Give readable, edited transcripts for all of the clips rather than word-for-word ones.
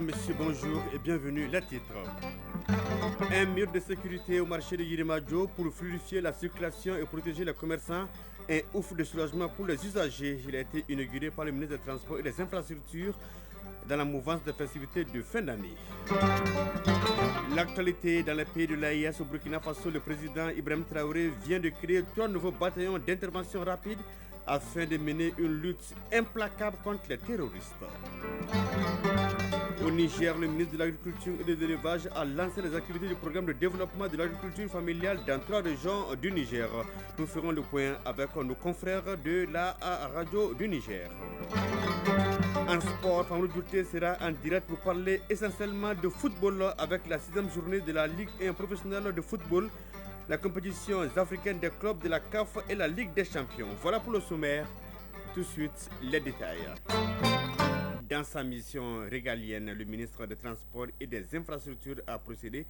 Mesdames, Messieurs, bonjour et bienvenue. Les titres. Un mur de sécurité au marché de Yirimadio pour fluidifier la circulation et protéger les commerçants. Un ouf de soulagement pour les usagers. Il a été inauguré par le ministre des Transports et des Infrastructures dans la mouvance des festivités de fin d'année. L'actualité dans les pays de l'AIS au Burkina Faso, le président Ibrahim Traoré vient de créer 3 nouveaux bataillons d'intervention rapide afin de mener une lutte implacable contre les terroristes. Au Niger, le ministre de l'Agriculture et de l'Élevage a lancé les activités du programme de développement de l'agriculture familiale dans 3 régions du Niger. Nous ferons le point avec nos confrères de la radio du Niger. En sport, Famoud Djourté sera en direct pour parler essentiellement de football avec la 6e journée de la Ligue 1 professionnelle de football, la compétition africaine des clubs de la CAF et la Ligue des champions. Voilà pour le sommaire. Tout de suite, les détails. Dans sa mission régalienne, le ministre des Transports et des Infrastructures a procédé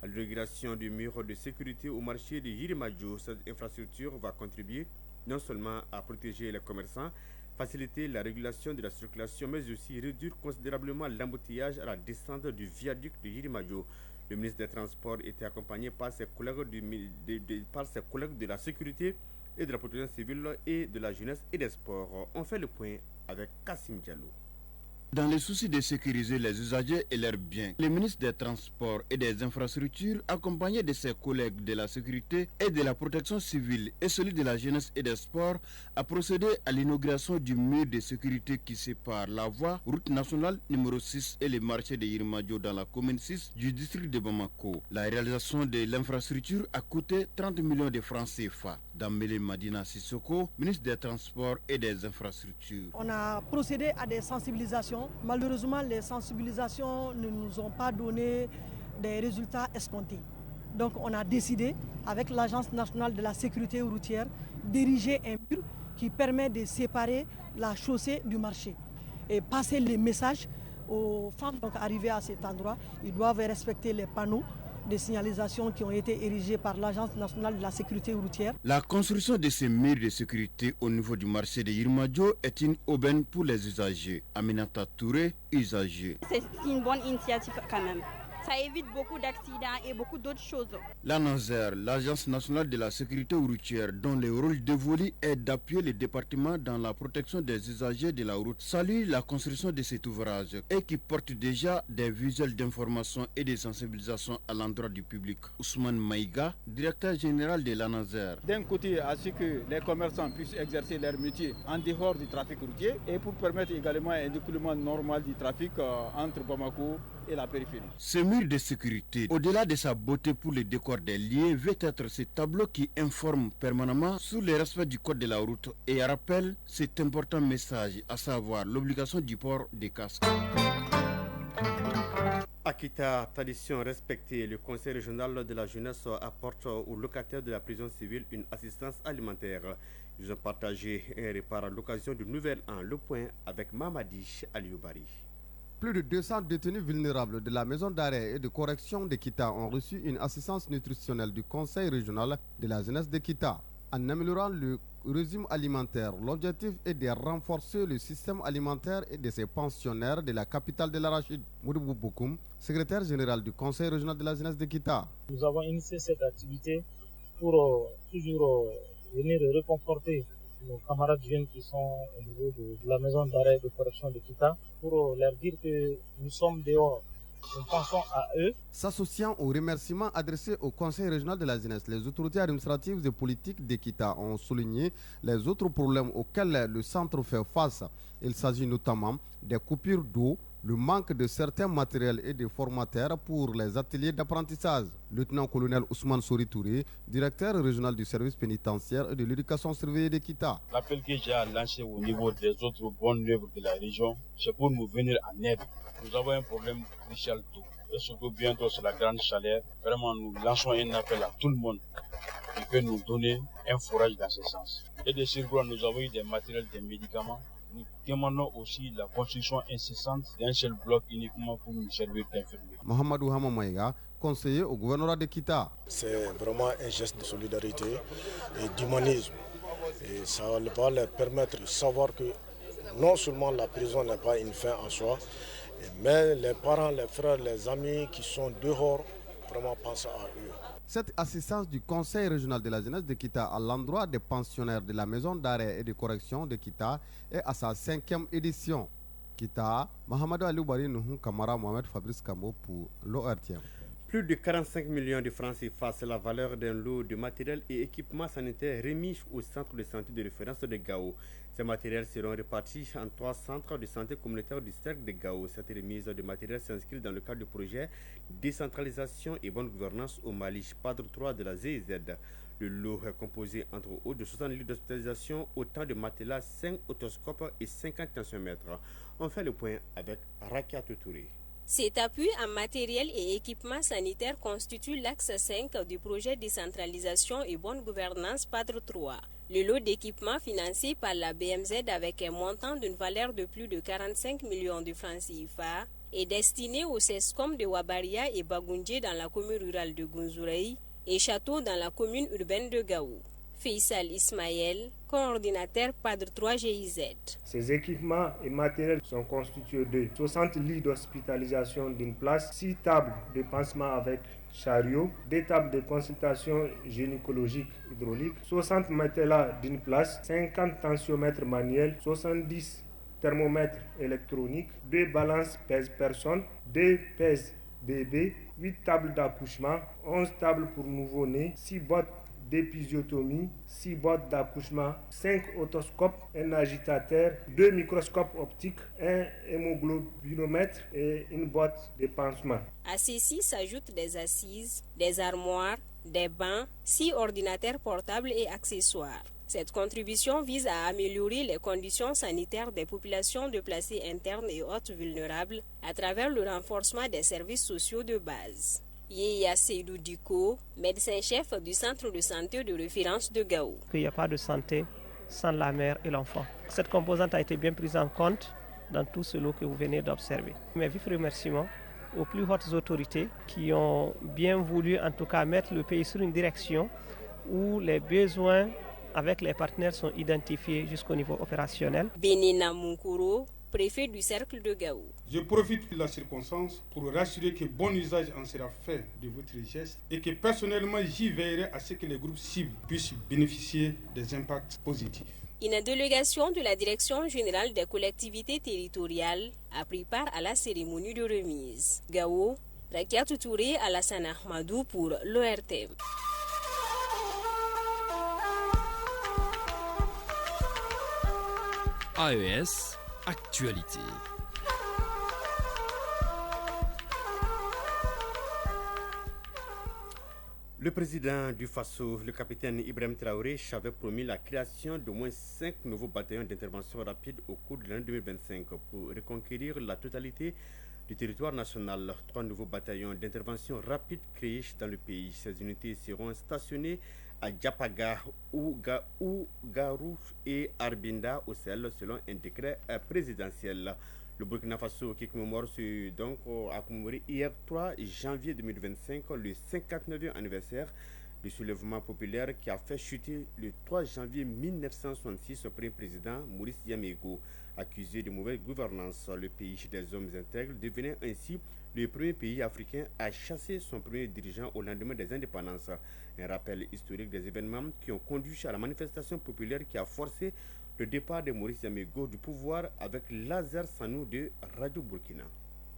à l'inauguration du mur de sécurité au marché de Yirimadio. Cette infrastructure va contribuer non seulement à protéger les commerçants, faciliter la régulation de la circulation, mais aussi réduire considérablement l'embouteillage à la descente du viaduc de Yirimadio. Le ministre des Transports était accompagné par ses collègues de la sécurité et de la protection civile et de la jeunesse et des sports. On fait le point avec Kassim Diallo. Dans le souci de sécuriser les usagers et leurs biens, le ministre des Transports et des Infrastructures, accompagné de ses collègues de la sécurité et de la protection civile et celui de la jeunesse et des sports, a procédé à l'inauguration du mur de sécurité qui sépare la voie route nationale numéro 6 et le marché de Yirimadio dans la commune 6 du district de Bamako. La réalisation de l'infrastructure a coûté 30 millions de francs CFA. Dambélé Madina Sissoko, ministre des Transports et des Infrastructures. On a procédé à des sensibilisations. Malheureusement, les sensibilisations ne nous ont pas donné des résultats escomptés. Donc on a décidé, avec l'Agence nationale de la sécurité routière, d'ériger un mur qui permet de séparer la chaussée du marché et passer les messages aux femmes donc arrivées à cet endroit. Ils doivent respecter les panneaux de signalisation qui ont été érigés par l'Agence nationale de la sécurité routière. La construction de ces murs de sécurité au niveau du marché de Yirimadio est une aubaine pour les usagers. Aminata Touré, usager. C'est une bonne initiative quand même. Ça évite beaucoup d'accidents et beaucoup d'autres choses. L'ANASER, l'Agence nationale de la sécurité routière, dont le rôle dévolu est d'appuyer les départements dans la protection des usagers de la route, salue la construction de cet ouvrage et qui porte déjà des visuels d'information et de sensibilisation à l'endroit du public. Ousmane Maïga, directeur général de l'ANASER. D'un côté, à ce que les commerçants puissent exercer leur métier en dehors du trafic routier et pour permettre également un découlement normal du trafic entre Bamako et la périphérie. Ce mur de sécurité, au-delà de sa beauté pour le décor des lieux, veut être ce tableau qui informe permanemment sur le respect du code de la route et rappelle cet important message, à savoir l'obligation du port des casques. Akita, tradition respectée, le conseil régional de la jeunesse apporte aux locataires de la prison civile une assistance alimentaire. Ils ont partagé un repas à l'occasion du nouvel an. Le point avec Mamadi Alioubari. Plus de 200 détenus vulnérables de la maison d'arrêt et de correction de Kita ont reçu une assistance nutritionnelle du Conseil régional de la jeunesse de Kita. En améliorant le régime alimentaire, l'objectif est de renforcer le système alimentaire et de ses pensionnaires de la capitale de l'Arachide. Moudou Boukoum, secrétaire général du Conseil régional de la jeunesse de Kita. Nous avons initié cette activité pour toujours venir réconforter nos camarades jeunes qui sont au niveau de la maison d'arrêt de correction de Kita pour leur dire que nous sommes dehors. Nous pensons à eux. S'associant aux remerciements adressés au Conseil régional de la jeunesse, les autorités administratives et politiques d'Ekita ont souligné les autres problèmes auxquels le centre fait face. Il s'agit notamment des coupures d'eau, le manque de certains matériels et de formateurs pour les ateliers d'apprentissage. Lieutenant-colonel Ousmane Sori Touré, directeur régional du service pénitentiaire et de l'éducation surveillée d'Ekita. L'appel que j'ai lancé au niveau des autres bonnes œuvres de la région, c'est pour nous venir en aide. Nous avons un problème crucial d'eau. Et surtout bientôt c'est la grande chaleur. Vraiment nous lançons un appel à tout le monde qui peut nous donner un forage dans ce sens. Et de surcroît, nous avons eu des matériels, des médicaments. Nous demandons aussi la construction incessante d'un seul bloc uniquement pour nous servir d'infirmiers. Mohamedou Hamamaïga, conseiller au gouvernorat de Kita. C'est vraiment un geste de solidarité et d'humanisme. Et ça va leur permettre de savoir que non seulement la prison n'est pas une fin en soi, Mais les parents, les frères, les amis qui sont dehors, vraiment pensent à eux. Cette assistance du Conseil régional de la jeunesse de Kita à l'endroit des pensionnaires de la maison d'arrêt et de correction de Kita est à sa 5e édition. Kita, Mohamed Aloubari Nuhun Kamara, Mohamed Fabrice Kamo pour l'ORTM. Plus de 45 millions de francs CFA, c'est la valeur d'un lot de matériel et équipements sanitaires remis au centre de santé de référence de Gao. Ces matériels seront répartis en 3 centres de santé communautaires du cercle de Gao. Cette remise de matériel s'inscrit dans le cadre du projet Décentralisation et bonne gouvernance au Mali, Padre 3 de la ZZ. Le lot est composé entre autres de 60 lits d'hospitalisation, autant de matelas, 5 otoscopes et 50 tensiomètres. On fait le point avec Rakia Touré. Cet appui en matériel et équipements sanitaires constitue l'axe 5 du projet Décentralisation et bonne gouvernance Padre 3. Le lot d'équipements financé par la BMZ avec un montant d'une valeur de plus de 45 millions de francs CFA est destiné aux CESCOM de Wabaria et Bagoundje dans la commune rurale de Gunzurei et Château dans la commune urbaine de Gao. Faisal Ismaël, coordinateur Padre 3 GIZ. Ces équipements et matériels sont constitués de 60 lits d'hospitalisation d'une place, 6 tables de pansement avec chariot, 2 tables de consultation gynécologique hydraulique, 60 matelas d'une place, 50 tensiomètres manuels, 70 thermomètres électroniques, 2 balances pèse-personnes, 2 pèse bébé, 8 tables d'accouchement, 11 tables pour nouveau-nés, 6 boîtes d'épisiotomie, 6 boîtes d'accouchement, 5 otoscopes, un agitateur, 2 microscopes optiques, un hémoglobinomètre et une boîte de pansement. À ceci s'ajoutent des assises, des armoires, des bancs, 6 ordinateurs portables et accessoires. Cette contribution vise à améliorer les conditions sanitaires des populations déplacées internes et autres vulnérables à travers le renforcement des services sociaux de base. Yeya Seydou Diko, médecin-chef du centre de santé de référence de Gao. Il n'y a pas de santé sans la mère et l'enfant. Cette composante a été bien prise en compte dans tout ce lot que vous venez d'observer. Mes vifs remerciements aux plus hautes autorités qui ont bien voulu en tout cas mettre le pays sur une direction où les besoins avec les partenaires sont identifiés jusqu'au niveau opérationnel. Benina Munkuro, préfet du cercle de Gao. Je profite de la circonstance pour rassurer que bon usage en sera fait de votre geste et que personnellement j'y veillerai à ce que les groupes cibles puissent bénéficier des impacts positifs. Une délégation de la Direction générale des collectivités territoriales a pris part à la cérémonie de remise. Gao, Rakia Touré, Alassane Ahmadou pour l'ORTM. AES Actualité. Le président du Faso, le capitaine Ibrahim Traoré, avait promis la création d'au moins 5 nouveaux bataillons d'intervention rapide au cours de l'année 2025 pour reconquérir la totalité du territoire national. 3 nouveaux bataillons d'intervention rapide créés dans le pays. Ces unités seront stationnées à Diapaga, Ougarou et Arbinda au Sahel selon un décret présidentiel. Le Burkina Faso qui commémore a commémoré hier 3 janvier 2025 le 59e anniversaire du soulèvement populaire qui a fait chuter le 3 janvier 1966 son premier président Maurice Yamego. Accusé de mauvaise gouvernance, le pays des hommes intègres devenait ainsi le premier pays africain à chasser son premier dirigeant au lendemain des indépendances. Un rappel historique des événements qui ont conduit à la manifestation populaire qui a forcé le départ de Maurice Yamego du pouvoir avec Lazare Sanou de Radio Burkina.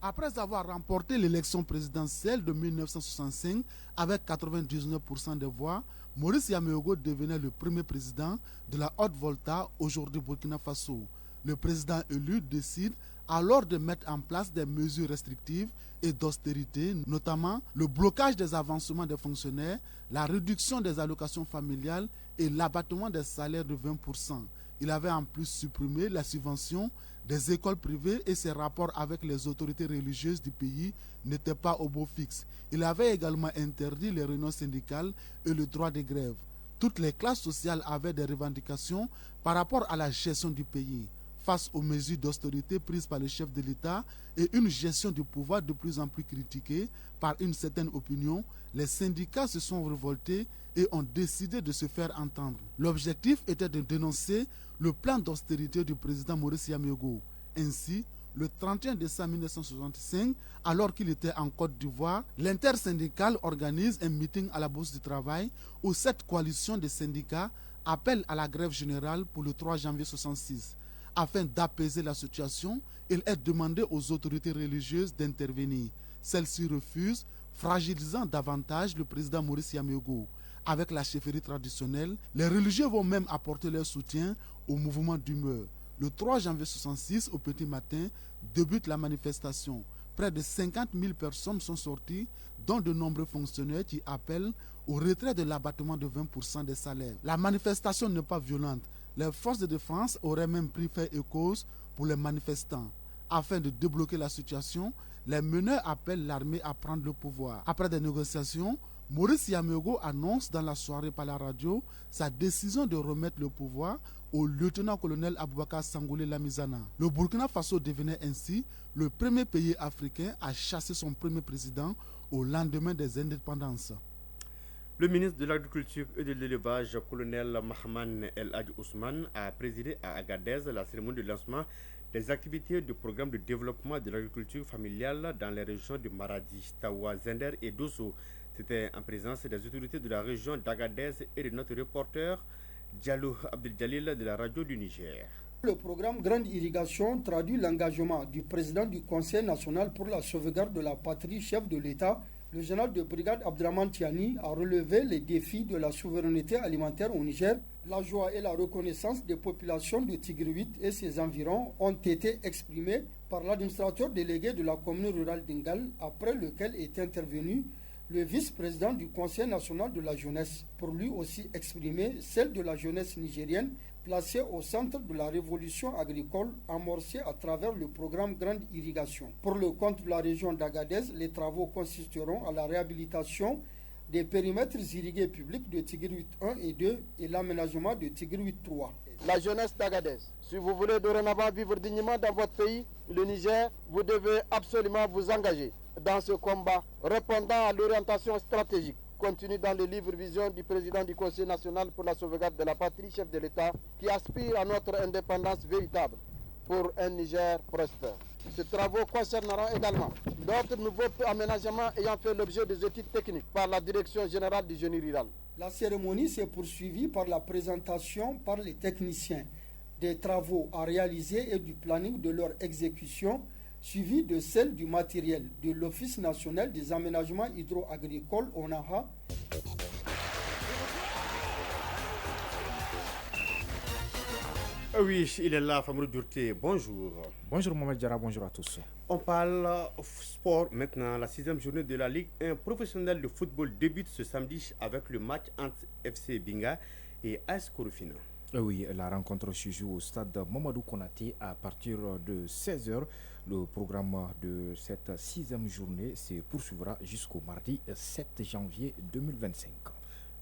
Après avoir remporté l'élection présidentielle de 1965 avec 99% des voix, Maurice Yamego devenait le premier président de la Haute-Volta, aujourd'hui Burkina Faso. Le président élu décide alors de mettre en place des mesures restrictives et d'austérité, notamment le blocage des avancements des fonctionnaires, la réduction des allocations familiales et l'abattement des salaires de 20%. Il avait en plus supprimé la subvention des écoles privées et ses rapports avec les autorités religieuses du pays n'étaient pas au beau fixe. Il avait également interdit les réunions syndicales et le droit de grève. Toutes les classes sociales avaient des revendications par rapport à la gestion du pays. Face aux mesures d'austérité prises par le chef de l'État et une gestion du pouvoir de plus en plus critiquée par une certaine opinion, les syndicats se sont révoltés et ont décidé de se faire entendre. L'objectif était de dénoncer le plan d'austérité du président Maurice Yamego. Ainsi, le 31 décembre 1965, alors qu'il était en Côte d'Ivoire, l'intersyndicale organise un meeting à la Bourse du Travail où cette coalition des syndicats appelle à la grève générale pour le 3 janvier 1966. Afin d'apaiser la situation, il est demandé aux autorités religieuses d'intervenir. Celles-ci refusent, fragilisant davantage le président Maurice Yameogo. Avec la chefferie traditionnelle, les religieux vont même apporter leur soutien au mouvement d'humeur. Le 3 janvier 1966, au petit matin, débute la manifestation. Près de 50 000 personnes sont sorties, dont de nombreux fonctionnaires qui appellent au retrait de l'abattement de 20% des salaires. La manifestation n'est pas violente. Les forces de défense auraient même pris fait et cause pour les manifestants. Afin de débloquer la situation, les meneurs appellent l'armée à prendre le pouvoir. Après des négociations, Maurice Yameogo annonce dans la soirée par la radio sa décision de remettre le pouvoir au lieutenant-colonel Aboubakar Sangoulé Lamizana. Le Burkina Faso devenait ainsi le premier pays africain à chasser son premier président au lendemain des indépendances. Le ministre de l'Agriculture et de l'Élevage, colonel Mahman El Hadj Ousmane, a présidé à Agadez la cérémonie de lancement des activités du programme de développement de l'agriculture familiale dans les régions de Maradi, Tawa, Zender et Dosso. C'était en présence des autorités de la région d'Agadez et de notre reporter Diallo Abdel-Jalil de la radio du Niger. Le programme Grande Irrigation traduit l'engagement du président du Conseil national pour la sauvegarde de la patrie, chef de l'État. Le général de brigade Abdraman Tiani a relevé les défis de la souveraineté alimentaire au Niger. La joie et la reconnaissance des populations de Tigre-8 et ses environs ont été exprimées par l'administrateur délégué de la commune rurale d'Ingal, après lequel est intervenu le vice-président du Conseil national de la jeunesse, pour lui aussi exprimer celle de la jeunesse nigérienne placée au centre de la révolution agricole amorcée à travers le programme Grande Irrigation. Pour le compte de la région d'Agadez, les travaux consisteront à la réhabilitation des périmètres irrigués publics de Tigre-8 1 et 2 et l'aménagement de Tigre-8 3. La jeunesse d'Agadez, si vous voulez dorénavant vivre dignement dans votre pays, le Niger, vous devez absolument vous engager dans ce combat, répondant à l'orientation stratégique contenue dans le livre vision du président du Conseil national pour la sauvegarde de la patrie, chef de l'État, qui aspire à notre indépendance véritable pour un Niger prospère. Ces travaux concerneront également d'autres nouveaux aménagements ayant fait l'objet des études techniques par la Direction générale du génie rural. La cérémonie s'est poursuivie par la présentation par les techniciens des travaux à réaliser et du planning de leur exécution, suivi de celle du matériel de l'Office national des aménagements hydro-agricoles ONAHA. Oui, il est là, Famoudou Durté. Bonjour. Bonjour Mohamed Diarra, bonjour à tous. On parle sport maintenant. La 6e journée de la Ligue 1 professionnelle de football débute ce samedi avec le match entre FC Binga et AS Korofina. Oui, la rencontre se joue au stade Mamadou Konaté à partir de 16h. Le programme de cette 6e journée se poursuivra jusqu'au mardi 7 janvier 2025.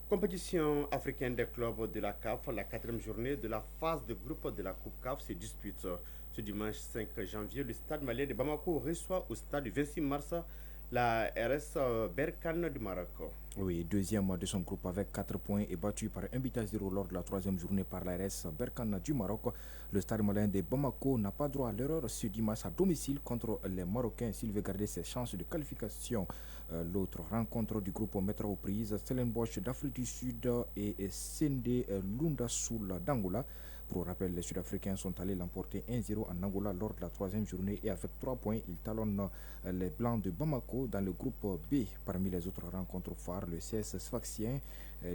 Compétition africaine des clubs de la CAF, la 4e journée de la phase de groupe de la Coupe CAF se dispute. Ce dimanche 5 janvier, le stade malien de Bamako reçoit au stade du 26 mars la RS Berkane du Maroc. Oui, deuxième de son groupe avec 4 points et battu par 1-0 lors de la 3e journée par la RS Berkane du Maroc. Le stade malien de Bamako n'a pas droit à l'erreur ce dimanche à domicile contre les Marocains s'il veut garder ses chances de qualification. L'autre rencontre du groupe mettra aux prises Stellenbosch d'Afrique du Sud et Sende Lunda Soul d'Angola. Pour rappel, les Sud-Africains sont allés l'emporter 1-0 en Angola lors de la 3e journée et avec 3 points, ils talonnent les Blancs de Bamako dans le groupe B. Parmi les autres rencontres phares, le CS Sfaxien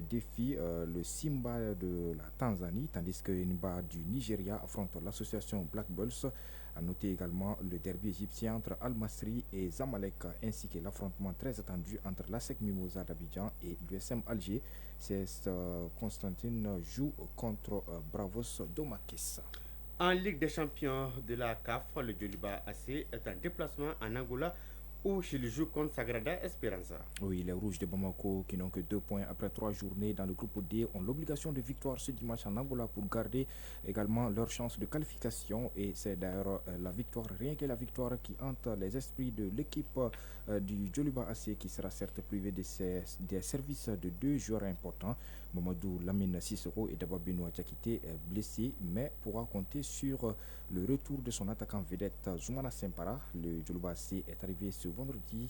défie le Simba de la Tanzanie, tandis que Nimba du Nigeria affronte l'association Black Bulls. A noter également le derby égyptien entre Al-Masri et Zamalek, ainsi que l'affrontement très attendu entre l'ASEC Mimosa d'Abidjan et l'USM Alger. CS Constantine joue contre Bravos d'Omakis. En Ligue des champions de la CAF, le Djoliba AC est en déplacement en Angola où il joue contre Sagrada Esperanza. Oui, les Rouges de Bamako, qui n'ont que 2 points après 3 journées dans le groupe D, ont l'obligation de victoire ce dimanche en Angola pour garder également leur chance de qualification. Et c'est d'ailleurs la victoire, rien que la victoire, qui hante les esprits de l'équipe du Djoliba AC, qui sera certes privée des services de 2 joueurs importants. Mamadou Lamine Sissoko et Daba Benoît Diakité est blessé, mais pourra compter sur le retour de son attaquant vedette Zoumana Sempara. Le Djoloba C est arrivé ce vendredi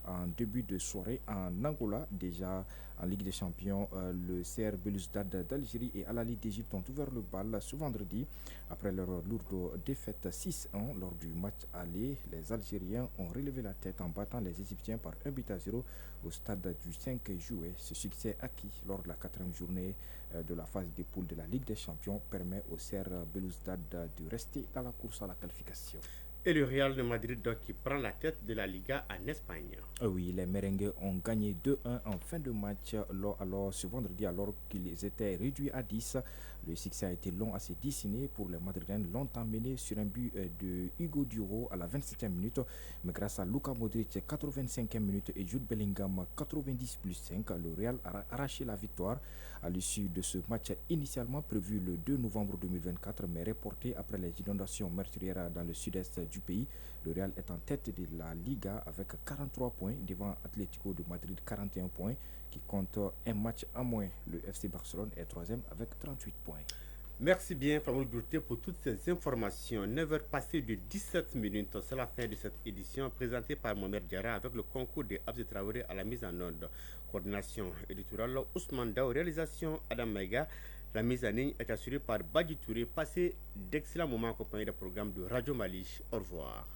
en début de soirée en Angola. Déjà en Ligue des Champions, le CR Belouizdad d'Algérie et Al Ahly d'Égypte ont ouvert le bal ce vendredi. Après leur lourde défaite 6-1 lors du match aller, les Algériens ont relevé la tête en battant les Égyptiens par 1-0 au stade du 5 juillet. Ce succès acquis lors de la 4e journée de la phase des poules de la Ligue des Champions permet au CR Belouizdad de rester dans la course à la qualification. Et le Real de Madrid donc, qui prend la tête de la Liga en Espagne. Oui, les merengues ont gagné 2-1 en fin de match alors ce vendredi alors qu'ils étaient réduits à 10. Le succès a été long à se dessiner pour les Madrilènes, longtemps menés sur un but de Hugo Duro à la 27e minute. Mais grâce à Luka Modric 85e minute et Jude Bellingham 90+5, le Real a arraché la victoire à l'issue de ce match initialement prévu le 2 novembre 2024 mais reporté après les inondations meurtrières dans le sud-est du pays. Le Real est en tête de la Liga avec 43 points devant Atlético de Madrid 41 points qui compte un match en moins. Le FC Barcelone est 3e avec 38 points. Merci bien Famoul Gourté pour toutes ces informations. 9h passées de 17 minutes, c'est la fin de cette édition présentée par Mohamed Diarra avec le concours de Abdi Traoré à la mise en onde. Coordination éditoriale Ousmane Dao, réalisation Adam Maïga. La mise en ligne est assurée par Badji Touré. Passez d'excellents moments accompagnés des programmes de Radio Mali. Au revoir.